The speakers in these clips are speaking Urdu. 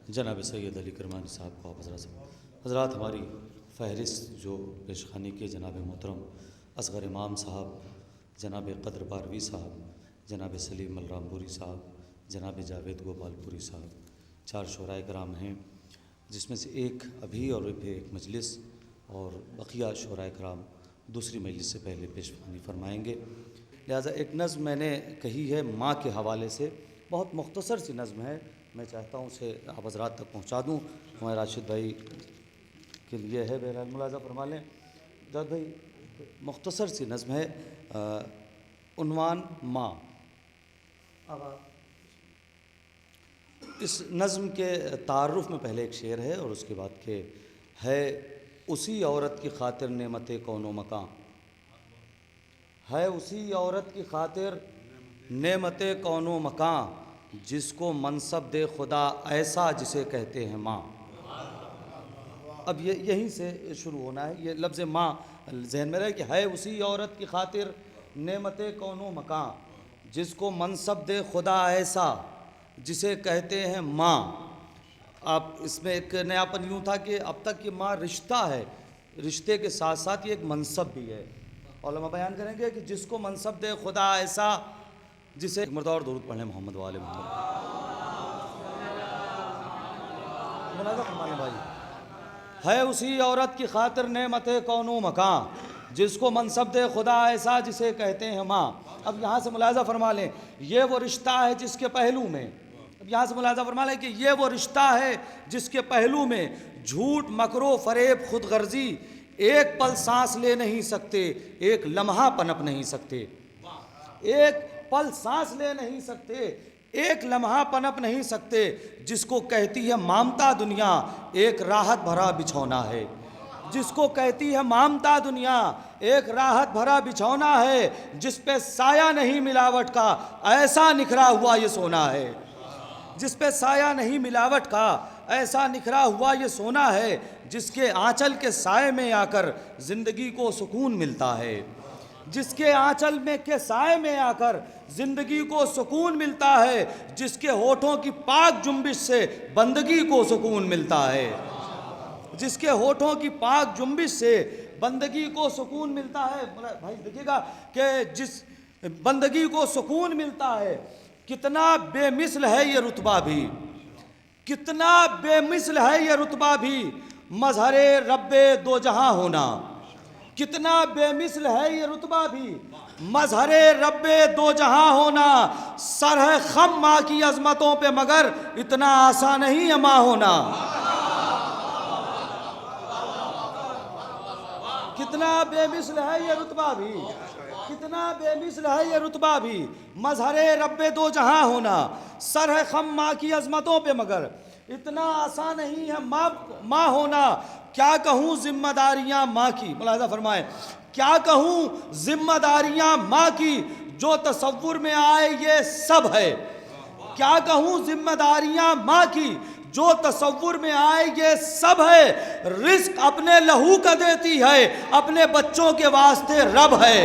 جناب سید علی کرمانی صاحب کو حضرات ہماری فہرست جو پیشخانی کے جناب محترم اصغر امام صاحب، جناب قدر باروی صاحب، جناب سلیم الرامپوری صاحب، جناب جاوید گوپال پوری صاحب، 4 شعراء کرام ہیں، جس میں سے ایک ابھی اور پھر ایک مجلس اور بقیہ شعراء کرام دوسری مجلس سے پہلے پیشخانی فرمائیں گے۔ لہٰذا ایک نظم میں نے کہی ہے ماں کے حوالے سے، بہت مختصر سی نظم ہے، میں چاہتا ہوں اسے آپ حضرات تک پہنچا دوں۔ ہمارے راشد بھائی کے لیے ہے، بہرحال ملاحظہ فرما لیں۔ جاوید بھائی، مختصر سی نظم ہے، عنوان ماں۔ اس نظم کے تعارف میں پہلے ایک شعر ہے اور اس کے بعد کہ ہے اسی عورت کی خاطر نعمت کون و مکان، ہے اسی عورت کی خاطر نعمت کون و مکان، جس کو منصب دے خدا ایسا جسے کہتے ہیں ماں۔ اب یہیں سے شروع ہونا ہے، یہ لفظ ماں ذہن میں رہے کہ ہے اسی عورت کی خاطر نعمت کون و مکان، جس کو منصب دے خدا ایسا جسے کہتے ہیں ماں۔ اب اس میں ایک نیا پن یوں تھا کہ اب تک یہ ماں رشتہ ہے، رشتے کے ساتھ ساتھ یہ ایک منصب بھی ہے۔ علماء بیان کریں گے کہ جس کو منصب دے خدا ایسا جسے مرتبہ اور درود پڑھیں محمد وآل محمد۔ ملاحظہ فرمانے بھائی، ہے اسی عورت کی خاطر نعمت کون و مکان، جس کو منصب دے خدا ایسا جسے کہتے ہیں ماں۔ اب یہاں سے ملاحظہ فرما لیں، یہ وہ رشتہ ہے جس کے پہلو میں، اب یہاں سے ملاحظہ فرما لیں کہ یہ وہ رشتہ ہے جس کے پہلو میں جھوٹ، مکر و فریب، خود غرضی ایک پل سانس لے نہیں سکتے، ایک لمحہ پنپ نہیں سکتے، ایک پل سانس لے نہیں سکتے، ایک لمحہ پنپ نہیں سکتے، جس کو کہتی ہے مامتا دنیا ایک راحت بھرا بچھونا ہے، جس کو کہتی ہے مامتا دنیا ایک راحت بھرا بچھونا ہے، جس پہ سایہ نہیں ملاوٹ کا ایسا نکھرا ہوا یہ سونا ہے، جس پہ سایہ نہیں ملاوٹ کا ایسا نکھرا ہوا یہ سونا ہے، جس کے آنچل کے سائے میں آ کر زندگی کو سکون ملتا ہے، جس کے آنچل میں کے سائے میں آ کر زندگی کو سکون ملتا ہے، جس کے ہونٹوں کی پاک جنبش سے بندگی کو سکون ملتا ہے، جس کے ہونٹوں کی پاک جنبش سے بندگی کو سکون ملتا ہے۔ بھائی دیکھیے گا کہ جس بندگی کو سکون ملتا ہے، کتنا بے مثل ہے یہ رتبہ بھی، کتنا بے مثل ہے یہ رتبہ بھی، مظہر رب دو جہاں ہونا، کتنا بے مثل ہے یہ رتبہ بھی، مظہر رب دو جہاں ہونا، سر ہے خم ماں کی عظمتوں پہ مگر اتنا آسان نہیں ہے ماں ہونا، کتنا بے مثل ہے یہ رتبہ بھی، کتنا بے مثل ہے یہ رتبہ بھی، مظہر رب دو جہاں ہونا، سر ہے خم ماں کی عظمتوں پہ مگر اتنا آسان نہیں ہے ماں ہونا۔ کیا کہوں ذمہ داریاں ماں کی، ملاحظہ فرمائیں، کیا کہوں ذمہ داریاں ماں کی، جو تصور میں آئے یہ سب ہے، کیا کہوں ذمہ داریاں ماں کی، جو تصور میں آئے یہ سب ہے، رزق اپنے لہو کا دیتی ہے، اپنے بچوں کے واسطے رب ہے،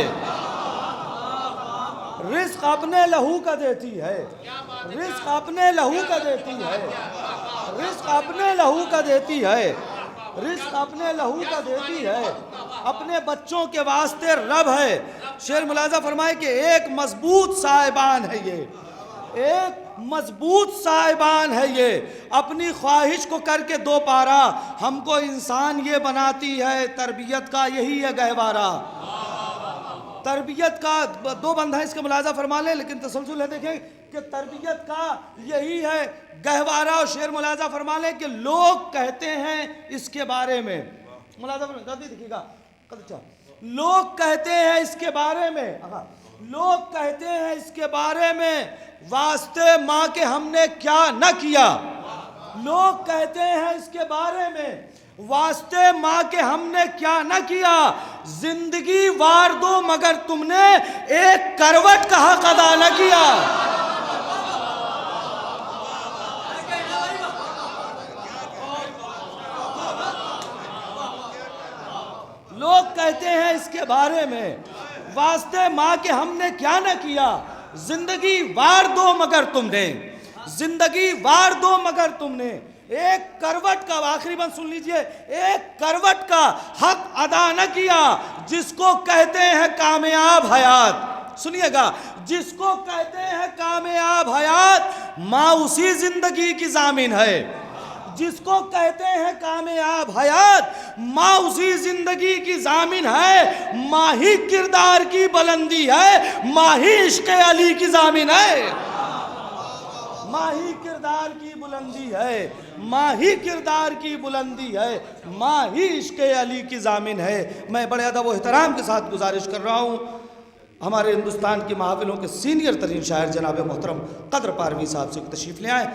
رزق اپنے لہو کا دیتی ہے، رزق اپنے لہو کا دیتی ہے، رزق اپنے لہو کا دیتی ہے، رزق اپنے لہو کا دیتی ہے، اپنے بچوں کے واسطے رب ہے۔ شعر ملاحظہ فرمائے کہ ایک مضبوط صاحبان ہے یہ، ایک مضبوط صاحبان ہے یہ، اپنی خواہش کو کر کے دو پارا، ہم کو انسان یہ بناتی ہے، تربیت کا یہی ہے گہوارہ، تربیت کا دو بند ہیں، اس کا ملاحظہ فرما لیں، لیکن تسلسل ہے، دیکھیں کہ تربیت کا یہی ہے گہوارہ، اور شعر ملاحظہ فرما لیں کہ لوگ کہتے ہیں اس کے بارے میں، ملاحظہ فرما لیں، دیکھیے گا، لوگ کہتے ہیں اس کے بارے میں، لوگ کہتے ہیں اس کے بارے میں، واسطے ماں کے ہم نے کیا نہ کیا، لوگ کہتے ہیں اس کے بارے میں، واسطے ماں کے ہم نے کیا نہ کیا، زندگی وار دو مگر تم نے ایک کروٹ کا حق ادا نہ کیا، لوگ کہتے ہیں اس کے بارے میں، واسطے ماں کے ہم نے کیا نہ کیا، زندگی وار دو مگر تم نے، زندگی وار دو مگر تم نے ایک کروٹ کا، آخری بند سن لیجئے، ایک کروٹ کا حق ادا نہ کیا جس کو کہتے ہیں کامیاب حیات. سنیے گا، جس کو کہتے ہیں کامیاب حیات، ماں اسی زندگی کی ضامن ہے. جس کو کہتے ہیں کامیاب حیات، ماں اسی زندگی کی ضامن ہے. ماں ہی کردار کی بلندی ہے، ماں ہی عشق علی کی ضامن ہے. ماں ہی کردار کی بلندی ہے، ماں ہی کردار کی بلندی ہے، ماں ہی عشق علی کی ضامن ہے. میں بڑے ادب و احترام کے ساتھ گزارش کر رہا ہوں، ہمارے ہندوستان کی محافلوں کے سینئر ترین شاعر جناب محترم قدر پاروی صاحب سے تشریف لے آئیں.